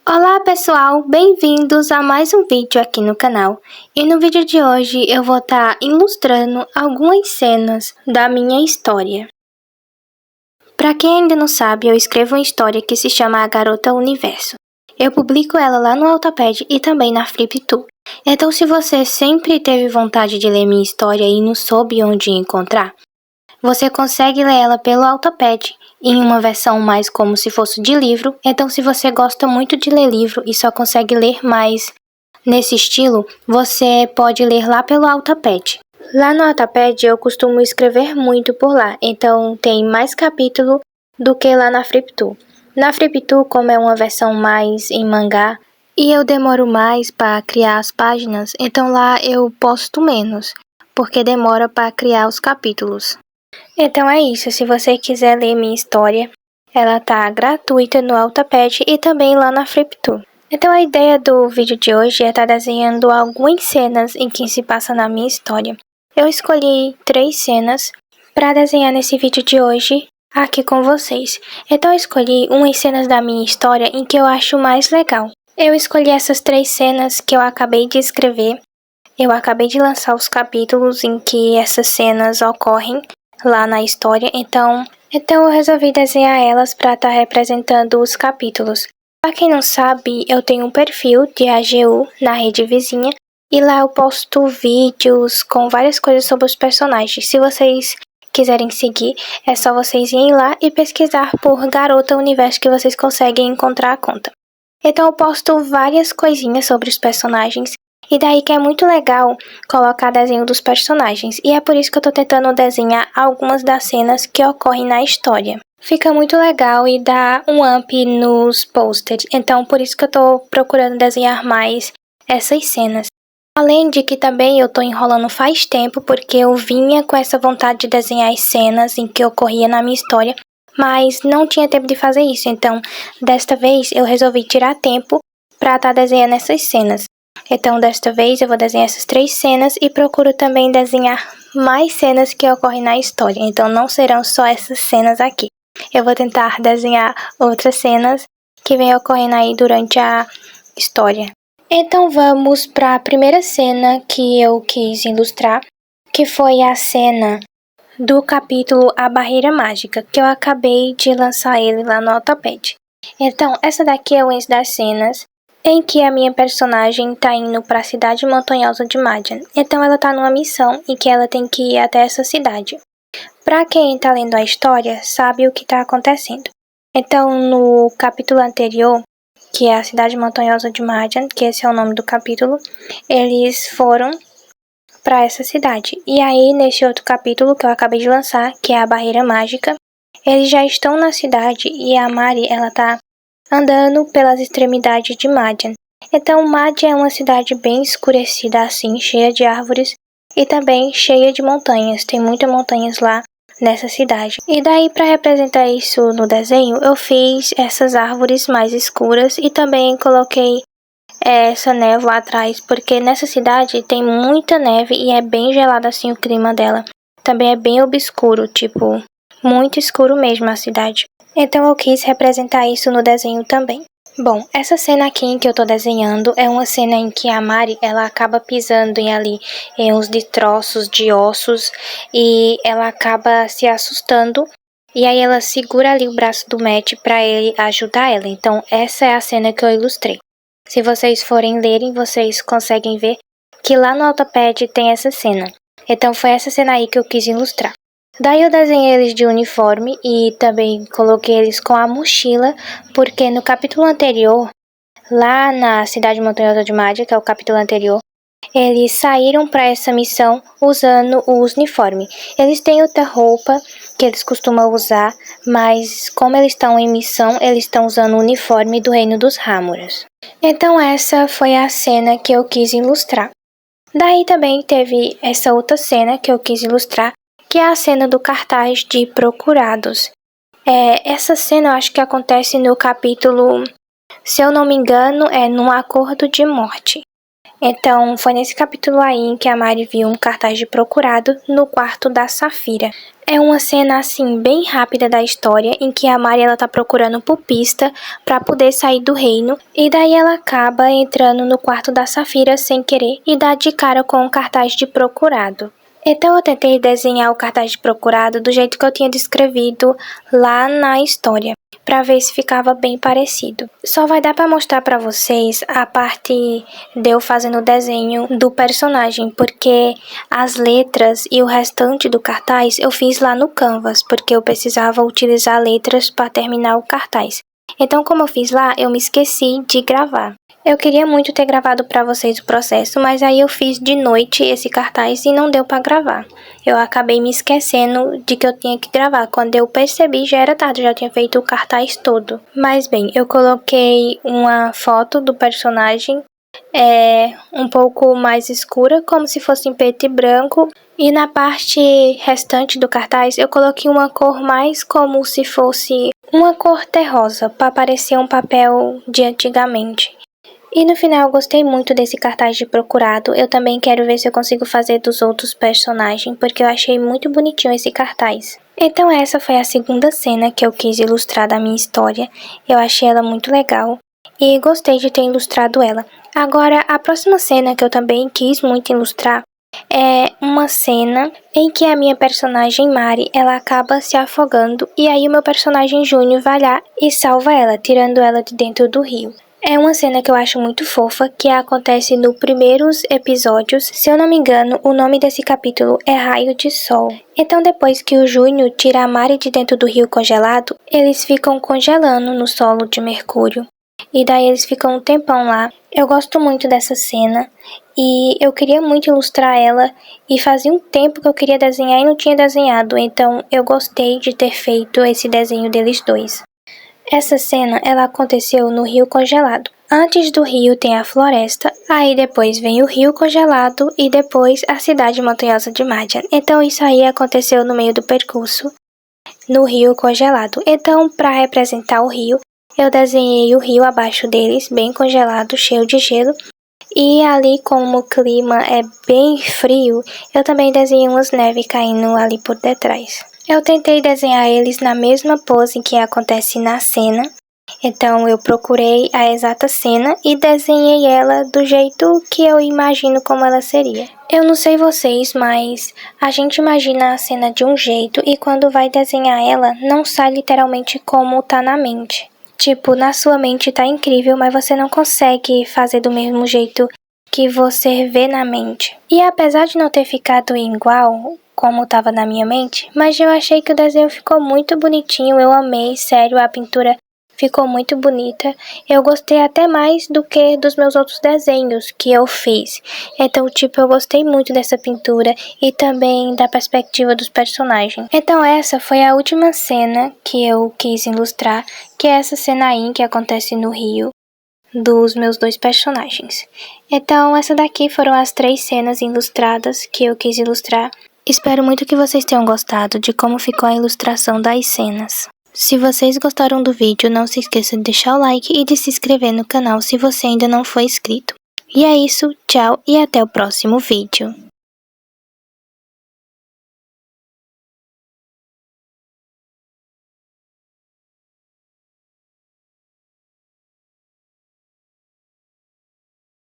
Olá pessoal, bem-vindos a mais um vídeo aqui no canal. E no vídeo de hoje eu vou estar ilustrando algumas cenas da minha história. Para quem ainda não sabe, eu escrevo uma história que se chama A Garota Universo. Eu publico ela lá no Wattpad e também na Fliptool. Então se você sempre teve vontade de ler minha história e não soube onde encontrar, você consegue ler ela pelo Wattpad, em uma versão mais como se fosse de livro. Então se você gosta muito de ler livro e só consegue ler mais nesse estilo, você pode ler lá pelo Wattpad. Lá no Wattpad eu costumo escrever muito por lá, então tem mais capítulo do que lá na Fliptool. Na Fliptool, como é uma versão mais em mangá, e eu demoro mais para criar as páginas, então lá eu posto menos, porque demora para criar os capítulos. Então é isso, se você quiser ler minha história, ela tá gratuita no Wattpad e também lá na Fliptool. Então a ideia do vídeo de hoje é estar desenhando algumas cenas em que se passa na minha história. Eu escolhi 3 cenas para desenhar nesse vídeo de hoje aqui com vocês. Então eu escolhi umas cenas da minha história em que eu acho mais legal. Eu escolhi essas 3 cenas que eu acabei de escrever. Eu acabei de lançar os capítulos em que essas cenas ocorrem lá na história, então eu resolvi desenhar elas para estar representando os capítulos. Para quem não sabe, eu tenho um perfil de AGU na rede vizinha e lá eu posto vídeos com várias coisas sobre os personagens. Se vocês quiserem seguir, é só vocês irem lá e pesquisar por Garota Universo que vocês conseguem encontrar a conta. Então eu posto várias coisinhas sobre os personagens. E daí que é muito legal colocar desenho dos personagens. E é por isso que eu tô tentando desenhar algumas das cenas que ocorrem na história. Fica muito legal e dá um up nos posters. Então por isso que eu tô procurando desenhar mais essas cenas. Além de que também eu tô enrolando faz tempo, porque eu vinha com essa vontade de desenhar as cenas em que ocorria na minha história, mas não tinha tempo de fazer isso. Então desta vez eu resolvi tirar tempo pra estar desenhando essas cenas. Então, desta vez, eu vou desenhar essas 3 cenas e procuro também desenhar mais cenas que ocorrem na história. Então, não serão só essas cenas aqui. Eu vou tentar desenhar outras cenas que vêm ocorrendo aí durante a história. Então, vamos para a primeira cena que eu quis ilustrar, que foi a cena do capítulo A Barreira Mágica, que eu acabei de lançar ele lá no Wattpad. Então, essa daqui é uma das cenas em que a minha personagem tá indo para a cidade montanhosa de Madian. Então ela tá numa missão em que ela tem que ir até essa cidade. Para quem tá lendo a história, sabe o que tá acontecendo. Então no capítulo anterior, que é a cidade montanhosa de Madian, que esse é o nome do capítulo, eles foram para essa cidade. E aí nesse outro capítulo que eu acabei de lançar, que é a Barreira Mágica, eles já estão na cidade e a Mari, ela tá andando pelas extremidades de Madian. Então Madian é uma cidade bem escurecida assim, cheia de árvores e também cheia de montanhas. Tem muitas montanhas lá nessa cidade. E daí, para representar isso no desenho, eu fiz essas árvores mais escuras e também coloquei essa névoa atrás, porque nessa cidade tem muita neve e é bem gelado assim o clima dela. Também é bem obscuro, tipo, muito escuro mesmo a cidade. Então eu quis representar isso no desenho também. Bom, essa cena aqui em que eu tô desenhando é uma cena em que a Mari, ela acaba pisando em uns troços de ossos e ela acaba se assustando. E aí ela segura ali o braço do Matt para ele ajudar ela. Então essa é a cena que eu ilustrei. Se vocês forem lerem, vocês conseguem ver que lá no Wattpad tem essa cena. Então foi essa cena aí que eu quis ilustrar. Daí eu desenhei eles de uniforme e também coloquei eles com a mochila, porque no capítulo anterior, lá na cidade montanhosa de Madia, que é o capítulo anterior, eles saíram para essa missão usando o uniforme. Eles têm outra roupa que eles costumam usar, mas como eles estão em missão, eles estão usando o uniforme do Reino dos Rámuras. Então essa foi a cena que eu quis ilustrar. Daí também teve essa outra cena que eu quis ilustrar, que é a cena do cartaz de procurados. Essa cena eu acho que acontece no capítulo, se eu não me engano, é no Acordo de Morte. Então foi nesse capítulo aí em que a Mari viu um cartaz de procurado no quarto da Safira. É uma cena assim bem rápida da história em que a Mari ela tá procurando por pista para poder sair do reino e daí ela acaba entrando no quarto da Safira sem querer e dá de cara com um cartaz de procurado. Então eu tentei desenhar o cartaz de procurado do jeito que eu tinha descrevido lá na história, para ver se ficava bem parecido. Só vai dar para mostrar para vocês a parte de eu fazendo o desenho do personagem, porque as letras e o restante do cartaz eu fiz lá no Canvas, porque eu precisava utilizar letras para terminar o cartaz. Então, como eu fiz lá, eu me esqueci de gravar. Eu queria muito ter gravado para vocês o processo, mas aí eu fiz de noite esse cartaz e não deu para gravar. Eu acabei me esquecendo de que eu tinha que gravar. Quando eu percebi, já era tarde, já tinha feito o cartaz todo. Mas bem, eu coloquei uma foto do personagem, um pouco mais escura, como se fosse em preto e branco. E na parte restante do cartaz, eu coloquei uma cor mais como se fosse uma cor terrosa, para parecer um papel de antigamente. E no final eu gostei muito desse cartaz de procurado. Eu também quero ver se eu consigo fazer dos outros personagens, porque eu achei muito bonitinho esse cartaz. Então essa foi a segunda cena que eu quis ilustrar da minha história. Eu achei ela muito legal e gostei de ter ilustrado ela. Agora, a próxima cena que eu também quis muito ilustrar é uma cena em que a minha personagem Mari, ela acaba se afogando e aí o meu personagem Júnior vai lá e salva ela, tirando ela de dentro do rio. É uma cena que eu acho muito fofa, que acontece nos primeiros episódios. Se eu não me engano, o nome desse capítulo é Raio de Sol. Então, depois que o Júnior tira a Mari de dentro do rio congelado, eles ficam congelando no solo de Mercúrio. E daí eles ficam um tempão lá. Eu gosto muito dessa cena e eu queria muito ilustrar ela e fazia um tempo que eu queria desenhar e não tinha desenhado, então eu gostei de ter feito esse desenho deles dois. Essa cena, ela aconteceu no rio congelado. Antes do rio tem a floresta, aí depois vem o rio congelado e depois a cidade montanhosa de Madian. Então isso aí aconteceu no meio do percurso, no rio congelado. Então, para representar o rio, eu desenhei o rio abaixo deles, bem congelado, cheio de gelo. E ali, como o clima é bem frio, eu também desenhei umas neves caindo ali por detrás. Eu tentei desenhar eles na mesma pose que acontece na cena, então eu procurei a exata cena e desenhei ela do jeito que eu imagino como ela seria. Eu não sei vocês, mas a gente imagina a cena de um jeito e quando vai desenhar ela, não sai literalmente como tá na mente. Tipo, na sua mente tá incrível, mas você não consegue fazer do mesmo jeito que você vê na mente. E apesar de não ter ficado igual como estava na minha mente, mas eu achei que o desenho ficou muito bonitinho, eu amei, sério, a pintura ficou muito bonita. Eu gostei até mais do que dos meus outros desenhos que eu fiz. Então, tipo, eu gostei muito dessa pintura e também da perspectiva dos personagens. Então, essa foi a última cena que eu quis ilustrar, que é essa cena aí que acontece no rio dos meus dois personagens. Então, essa daqui foram as 3 cenas ilustradas que eu quis ilustrar. Espero muito que vocês tenham gostado de como ficou a ilustração das cenas. Se vocês gostaram do vídeo, não se esqueça de deixar o like e de se inscrever no canal se você ainda não for inscrito. E é isso, tchau e até o próximo vídeo.